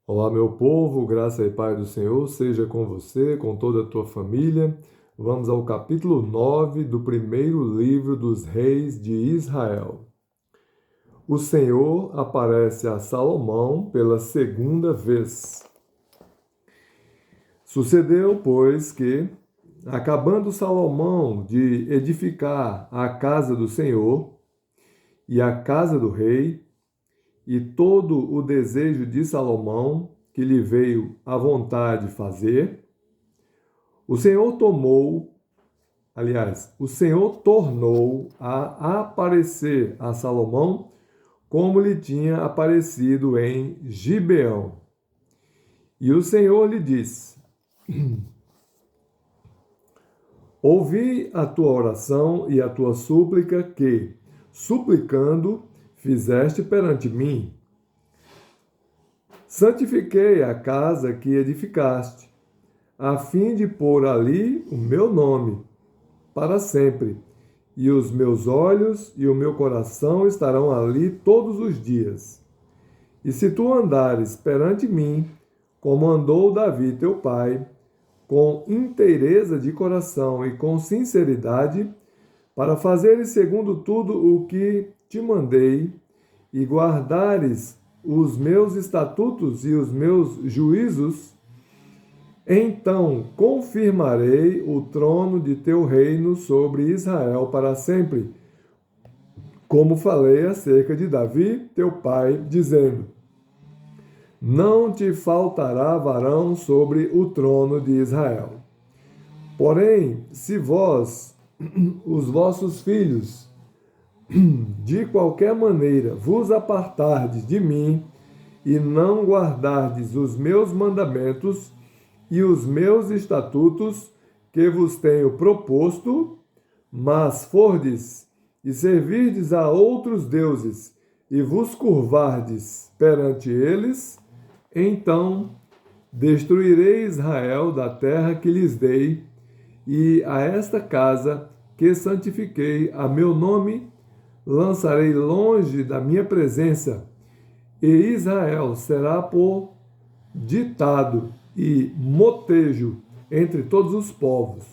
Olá, meu povo, graça e paz do Senhor seja com você, com toda a tua família. Vamos ao capítulo 9 do primeiro livro dos reis de Israel. O Senhor aparece a Salomão pela segunda vez. Sucedeu, pois, que, acabando Salomão de edificar a casa do Senhor e a casa do rei, e todo o desejo de Salomão, que lhe veio à vontade fazer, o Senhor o Senhor tornou a aparecer a Salomão como lhe tinha aparecido em Gibeão. E o Senhor lhe disse: Ouvi a tua oração e a tua súplica que, suplicando, fizeste perante mim. Santifiquei a casa que edificaste, a fim de pôr ali o meu nome, para sempre, e os meus olhos e o meu coração estarão ali todos os dias. E se tu andares perante mim, como andou Davi teu pai, com inteireza de coração e com sinceridade, para fazeres segundo tudo o que te mandei, e guardares os meus estatutos e os meus juízos, então confirmarei o trono de teu reino sobre Israel para sempre, como falei acerca de Davi, teu pai, dizendo: Não te faltará varão sobre o trono de Israel. Porém, se vós, os vossos filhos, de qualquer maneira vos apartardes de mim e não guardardes os meus mandamentos e os meus estatutos que vos tenho proposto, mas fordes e servirdes a outros deuses e vos curvardes perante eles, então destruirei Israel da terra que lhes dei, e a esta casa que santifiquei a meu nome lançarei longe da minha presença, e Israel será por ditado e motejo entre todos os povos.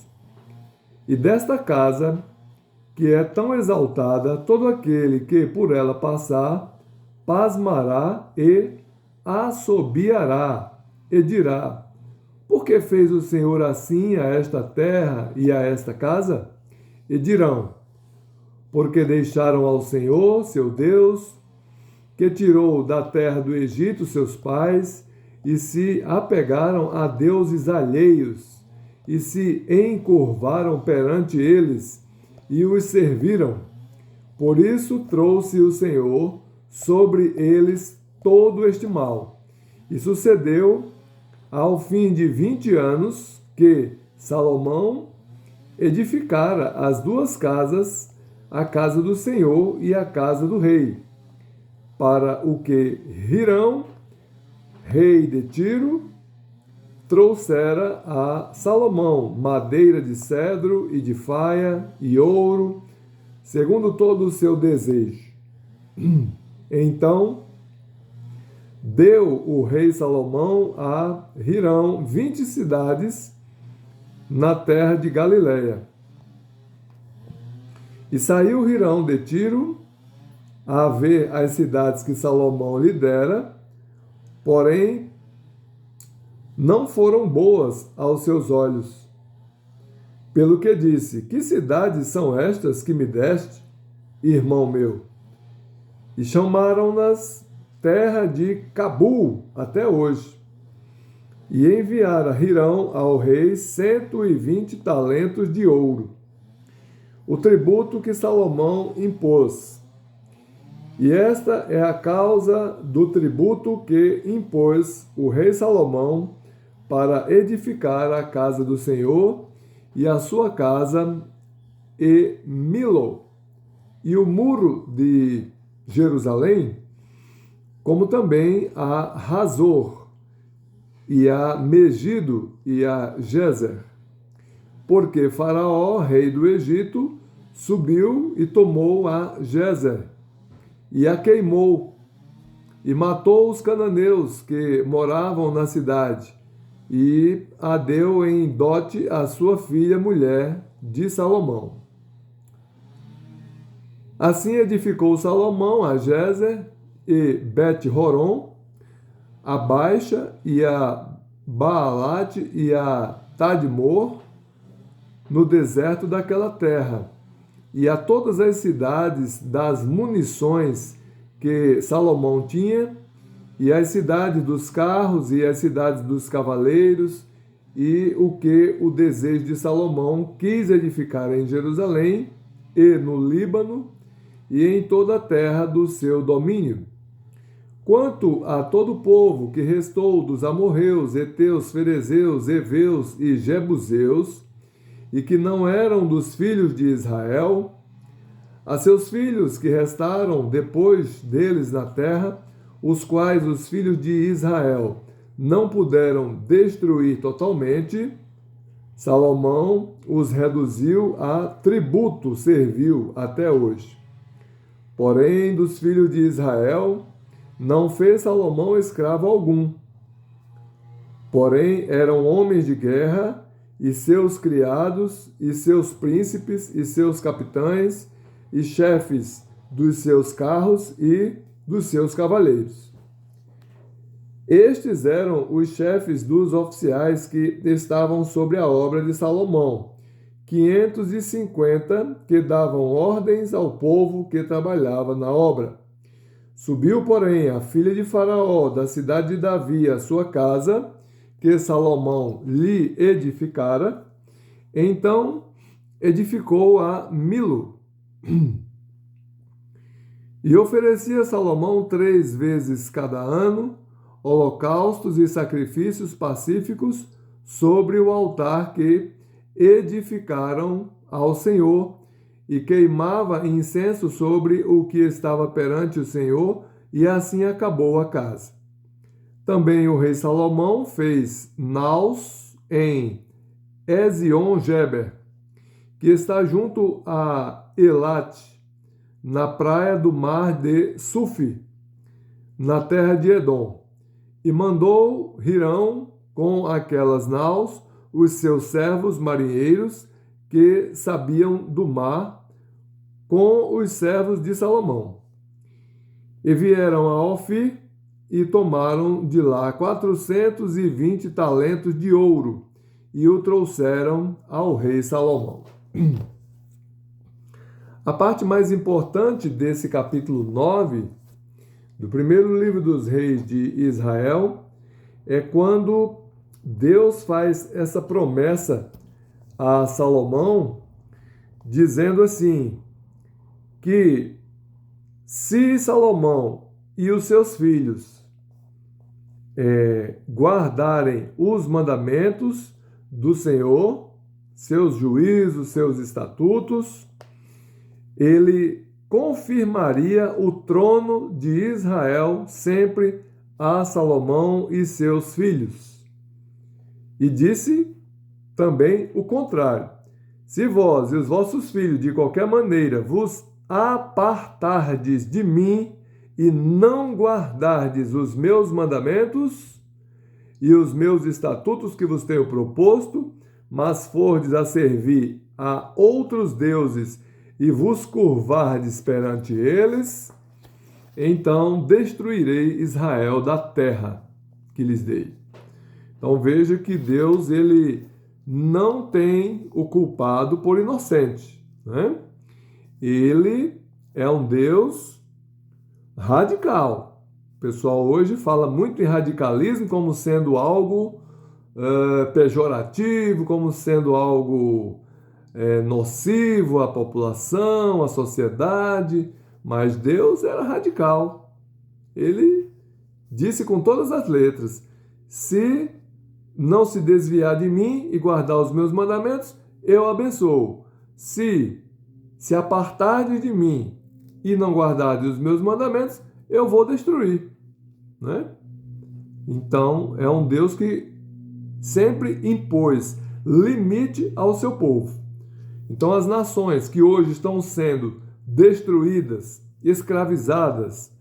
E desta casa, que é tão exaltada, todo aquele que por ela passar, pasmará e assobiará, e dirá: Por que fez o Senhor assim a esta terra e a esta casa? E dirão: Porque deixaram ao Senhor, seu Deus, que tirou da terra do Egito seus pais, e se apegaram a deuses alheios, e se encurvaram perante eles, e os serviram. Por isso trouxe o Senhor sobre eles todo este mal. E sucedeu, ao fim de 20 anos, que Salomão edificara as duas casas, a casa do Senhor e a casa do rei, para o que Hirão, rei de Tiro, trouxera a Salomão madeira de cedro e de faia e ouro, segundo todo o seu desejo. Então deu o rei Salomão a Hirão 20 cidades na terra de Galiléia. E saiu Hirão de Tiro a ver as cidades que Salomão lhe dera, porém não foram boas aos seus olhos. Pelo que disse: Que cidades são estas que me deste, irmão meu? E chamaram-nas terra de Cabul até hoje. E enviara Hirão ao rei 120 talentos de ouro, o tributo que Salomão impôs. E esta é a causa do tributo que impôs o rei Salomão para edificar a casa do Senhor e a sua casa e Milo e o muro de Jerusalém, como também a Razor e a Megido e a Gezer. Porque Faraó, rei do Egito, subiu e tomou a Gezer e a queimou, e matou os cananeus que moravam na cidade, e a deu em dote a sua filha mulher de Salomão. Assim edificou Salomão a Gézer e Bet-Horon, a Baixa e a Baalate e a Tadmor, no deserto daquela terra, e a todas as cidades das munições que Salomão tinha, e as cidades dos carros e as cidades dos cavaleiros, e o que o desejo de Salomão quis edificar em Jerusalém e no Líbano e em toda a terra do seu domínio. Quanto a todo o povo que restou dos amorreus, heteus, ferezeus, heveus e jebuseus, e que não eram dos filhos de Israel, a seus filhos que restaram depois deles na terra, os quais os filhos de Israel não puderam destruir totalmente, Salomão os reduziu a tributo servil até hoje. Porém, dos filhos de Israel, não fez Salomão escravo algum. Porém, eram homens de guerra, e seus criados, e seus príncipes, e seus capitães, e chefes dos seus carros e dos seus cavaleiros. Estes eram os chefes dos oficiais que estavam sobre a obra de Salomão, 550 que davam ordens ao povo que trabalhava na obra. Subiu, porém, a filha de Faraó da cidade de Davi à sua casa, que Salomão lhe edificara. Então edificou a Milo. E oferecia Salomão 3 vezes cada ano holocaustos e sacrifícios pacíficos sobre o altar que edificaram ao Senhor, e queimava incenso sobre o que estava perante o Senhor, e assim acabou a casa. Também o rei Salomão fez naus em Ezion-Geber, que está junto a Elate, na praia do mar de Sufi, na terra de Edom, e mandou Hirão com aquelas naus os seus servos marinheiros que sabiam do mar, com os servos de Salomão. E vieram a Ofir e tomaram de lá 420 talentos de ouro e o trouxeram ao rei Salomão. A parte mais importante desse capítulo 9, do primeiro livro dos reis de Israel, é quando Deus faz essa promessa a Salomão, dizendo assim, que se Salomão e os seus filhos guardarem os mandamentos do Senhor, seus juízos, seus estatutos, ele confirmaria o trono de Israel sempre a Salomão e seus filhos. E disse também o contrário: se vós e os vossos filhos de qualquer maneira vos apartardes de mim e não guardardes os meus mandamentos e os meus estatutos que vos tenho proposto, mas fordes a servir a outros deuses e vos curvardes perante eles, então destruirei Israel da terra que lhes dei. Então veja que Deus, ele não tem o culpado por inocente, né? Ele é um Deus radical. O pessoal hoje fala muito em radicalismo como sendo algo pejorativo, como sendo algo nocivo à população, à sociedade, mas Deus era radical. Ele disse com todas as letras: se não se desviar de mim e guardar os meus mandamentos, eu abençoo. Se apartardes de mim e não guardardes os meus mandamentos, eu vou destruir, né? Então, é um Deus que sempre impôs limite ao seu povo. Então, as nações que hoje estão sendo destruídas, escravizadas,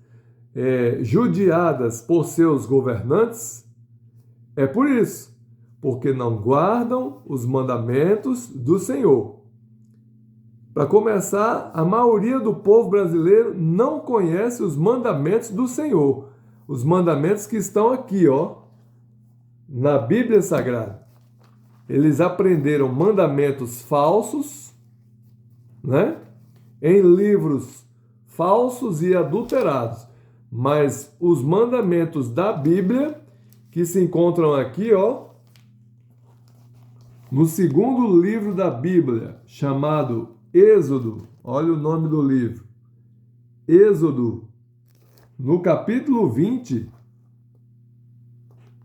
judiadas por seus governantes? É por isso, porque não guardam os mandamentos do Senhor. Para começar, a maioria do povo brasileiro não conhece os mandamentos do Senhor. Os mandamentos que estão aqui, na Bíblia Sagrada. Eles aprenderam mandamentos falsos, né? Em livros falsos e adulterados. Mas os mandamentos da Bíblia, que se encontram aqui, no segundo livro da Bíblia, chamado Êxodo. Olha o nome do livro. Êxodo. No capítulo 20,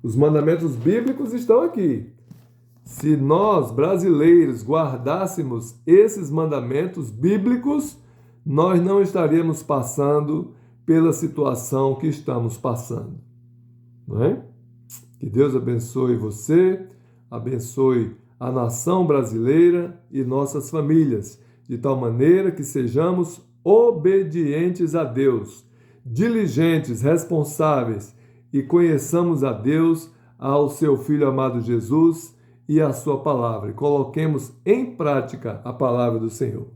os mandamentos bíblicos estão aqui. Se nós, brasileiros, guardássemos esses mandamentos bíblicos, nós não estaríamos passando pela situação que estamos passando. Não é? Que Deus abençoe você, abençoe a nação brasileira e nossas famílias, de tal maneira que sejamos obedientes a Deus, diligentes, responsáveis e conheçamos a Deus, ao seu Filho amado Jesus e a sua palavra. E coloquemos em prática a palavra do Senhor.